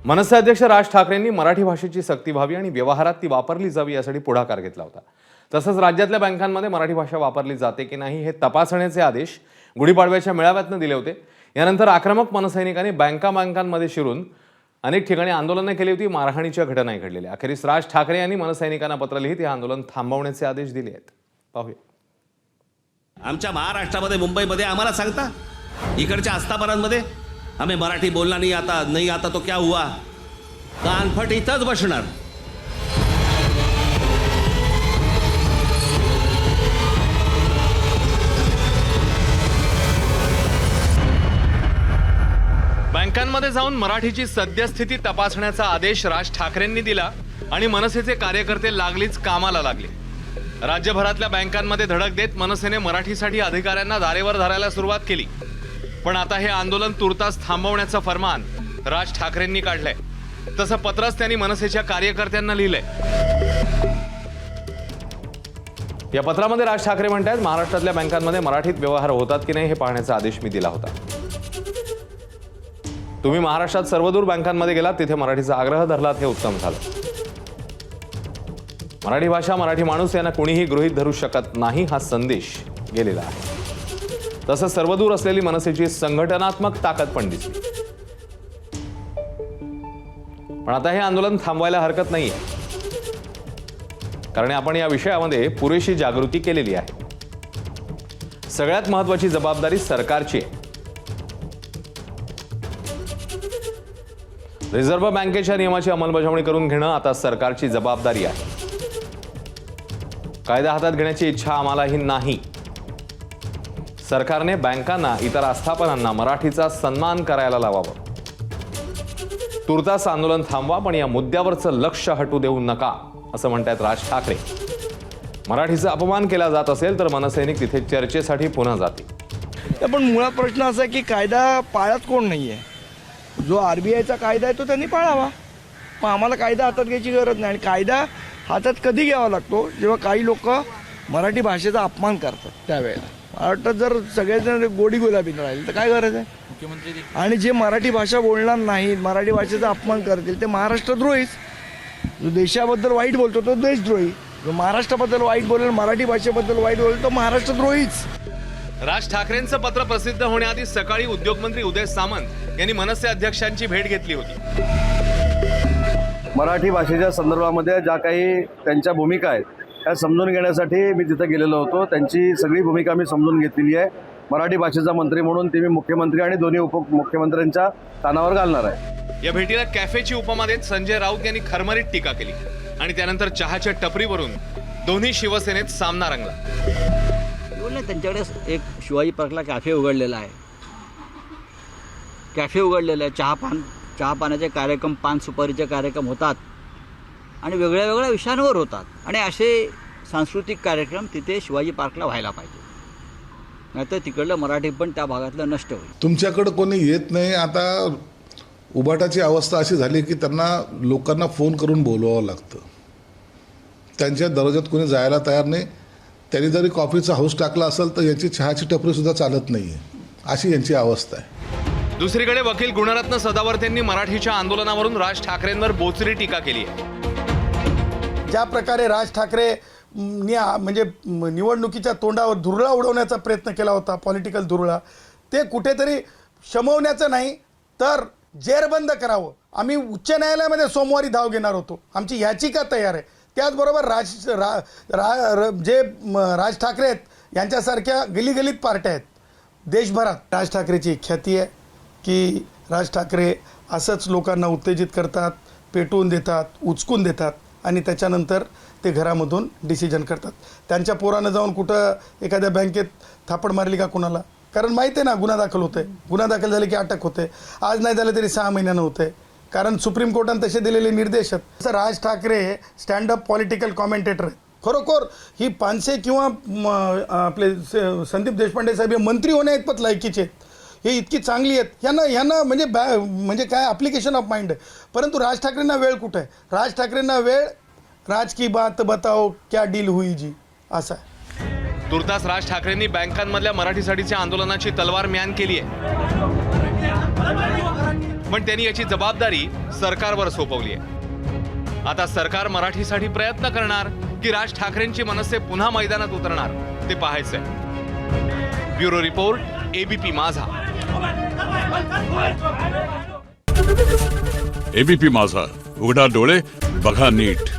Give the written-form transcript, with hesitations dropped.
मनसे अध्यक्ष राज ठाकरेंनी मराठी भाषेची सक्ती व्हावी आणि व्यवहारात ती वापरली जावी यासाठी पुढाकार घेतला होता। तसंच राज्यातल्या बँकांमध्ये मराठी भाषा वापरली जाते की नाही हे तपासण्याचे आदेश गुढीपाडव्याच्या मेळाव्यातनं दिले होते। यानंतर आक्रमक मनसैनिकांनी बँकांमध्ये शिरून अनेक ठिकाणी आंदोलनं केली होती। मारहाणीच्या घटनाही घडलेल्या। अखेरीस राज ठाकरे यांनी मनसैनिकांना पत्र लिहित हे आंदोलन थांबवण्याचे आदेश दिले आहेत। पाहूया। आमच्या महाराष्ट्रामध्ये मुंबईमध्ये आम्हाला सांगता इकडच्या आस्थापनांमध्ये आम्ही मराठी बोलना नहीं आता तो क्या हुआ, कानफट इथंच बसणार। बँकांमध्ये जाऊन मराठीची सद्यस्थिती तपासण्याचा आदेश राज ठाकरेंनी दिला आणि मनसेचे कार्यकर्ते लागलीच कामाला लागले। राज्यभरातल्या बँकांमध्ये धडक देत मनसेने मराठीसाठी अधिकाऱ्यांना दारेवर धरायला सुरुवात केली। पण आता हे आंदोलन तुर्तास थांबवण्याचं फरमान राज ठाकरेंनी काढलंय। तसं पत्रच त्यांनी मनसेच्या कार्यकर्त्यांना लिहिलंय। या पत्रामध्ये राज ठाकरे म्हणतात, महाराष्ट्रातल्या बँकांमध्ये मराठीत व्यवहार होतात की नाही हे पाहण्याचा आदेश मी दिला होता। तुम्ही महाराष्ट्रात सर्वदूर बँकांमध्ये गेलात, तिथे मराठीचा आग्रह धरलात, हे उत्तम झालं। मराठी भाषा, मराठी माणूस यांना कोणीही गृहीत धरू शकत नाही हा संदेश गेलेला आहे। तसंच सर्वदूर असलेली मनसेची संघटनात्मक ताकद पण दिसली। पण आता हे आंदोलन थांबवायला हरकत नाहीये, कारण आपण या विषयामध्ये पुरेशी जागृती केलेली आहे। सगळ्यात महत्त्वाची जबाबदारी सरकारची आहे। रिझर्व्ह बँकेच्या नियमाची अंमलबजावणी करून घेणं आता सरकारची जबाबदारी आहे। कायदा हातात घेण्याची इच्छा आम्हालाही नाही। सरकारने बँकांना, इतर आस्थापनांना मराठीचा सन्मान करायला लावावं। तुर्तास आंदोलन थांबवा, पण या मुद्द्यावरचं लक्ष हटू देऊ नका, असं म्हणतात राज ठाकरे। मराठीचा अपमान केला जात असेल तर मनसैनिक तिथे चर्चेसाठी पुन्हा जातील। पण मुळात प्रश्न असा आहे की कायदा पाळत कोण नाहीये। जो आरबीआयचा कायदा आहे तो त्यांनी पाळावा। पण आम्हाला कायदा हातात घ्यायची गरज नाही। आणि कायदा हातात कधी घ्यावा लागतो, जेव्हा काही लोक मराठी भाषेचा अपमान करतात त्यावेळेला। महाराष्ट्रात जर सगळेजण गोडी गुलाबी राहिले तर काय गरज आहे मुख्यमंत्री। आणि जे मराठी भाषा बोलणार नाही, मराठी भाषेचा अपमान करतील ते महाराष्ट्रद्रोहीच। जो देशाबद्दल वाईट बोलतो तो देशद्रोही, जो महाराष्ट्राबद्दल वाईट बोलेल, मराठी भाषेबद्दल वाईट बोलेल तो महाराष्ट्रद्रोहीच। राज ठाकरेंचं पत्र प्रसिद्ध होण्याआधी सकाळी उद्योगमंत्री उदय सामंत यांनी मनसे अध्यक्षांची भेट घेतली होती। मराठी भाषेच्या संदर्भामध्ये ज्या काही त्यांच्या भूमिका आहेत त्या समजून घेण्यासाठी मी तिथे गेलेलो होतो। त्यांची सगळी भूमिका मी समजून घेतलेली आहे। मराठी भाषेचा मंत्री म्हणून ते मी मुख्यमंत्री आणि दोन्ही उपमुख्यमंत्र्यांच्या कानावर घालणार आहे। या भेटीला कॅफेची उपमा देत संजय राऊत यांनी खरमरीत टीका केली आणि त्यानंतर चहाच्या टपरीवरून दोन्ही शिवसेनेत सामना रंगला। त्यांच्याकडे एक शिवाजी पार्कला कॅफे उघडलेला आहे। चहा पाण्याचे कार्यक्रम, पान सुपारीचे कार्यक्रम होतात आणि वेगळ्या वेगळ्या विषयांवर होतात। आणि असे सांस्कृतिक कार्यक्रम तिथे शिवाजी पार्कला व्हायला पाहिजे, नाहीतर तिकडलं मराठी पण त्या भागातलं नष्ट होईल। तुमच्याकडे कोणी येत नाही। आता उबाटाची अवस्था अशी झाली की त्यांना लोकांना फोन करून बोलवावं लागतं। त्यांच्या दरवाजात कोणी जायला तयार नाही। त्यांनी जरी कॉफीचा हाऊस टाकला असेल तर यांची चहाची टपरी सुद्धा चालत नाहीये, अशी यांची अवस्था आहे। दुसरीकडे वकील गुणरत्न सदावर्त यांनी मराठीच्या आंदोलनावरून राज ठाकरेंवर बोचरी टीका केली आहे। ज्या प्रकारे राज ठाकरे म्हणजे निवडणुकीच्या तोंडावर धुरळा उडवण्याचा प्रयत्न केला होता, पॉलिटिकल धुरळा, ते कुठेतरी शमवण्याचं नाही तर जेरबंद करावं। आम्ही उच्च न्यायालयामध्ये सोमवारी धाव घेणार होतो, आमची याचिका तयार आहे। त्याचबरोबर राज ठाकरे आहेत यांच्यासारख्या गलीगलीत पार्ट्या आहेत देशभरात। राज ठाकरेची ख्याती आहे की राज ठाकरे असंच लोकांना उत्तेजित करतात, पेटवून देतात, उचकून देतात आणि त्याच्यानंतर ते घरामधून डिसिजन करतात। त्यांच्या पोरानं जाऊन कुठं एखाद्या बँकेत थापड मारली का कुणाला, कारण माहिती आहे ना गुन्हा दाखल होतोय, गुन्हा दाखल झाले की अटक होते। आज नाही झालं तरी 6 महिन्यानं होते, कारण सुप्रीम कोर्टाने तसे दिलेले निर्देश आहेत। तसं Raj Thackeray stand up political commentator आहेत। खरोखर ही पानसे किंवा आपले संदीप देशपांडे साहेब हे मंत्री होण्याइतपत लायकीचे आहेत, हे इतकी चांगली आहेत। ह्यांना म्हणजे काय ॲप्लिकेशन ऑफ माइंड आहे। परंतु राज ठाकरेंना वेळ कुठं आहे? राज ठाकरेंना वेळ राज की बात बताओ क्या डील हुई जी असा आहे। तुर्तास राज ठाकरेंनी बँकांमधल्या मराठीसाठीच्या आंदोलनाची तलवार म्यान केली आहे। पण त्यांनी याची जबाबदारी सरकारवर सोपवली आहे. आता सरकार मराठीसाठी प्रयत्न करणार की राज ठाकरेंची मनसे पुन्हा मैदानात उतरणार ते पाहायचंय. ब्युरो रिपोर्ट, एबीपी माझा. एबीपी माझा, उघडा डोळे बघा नीट.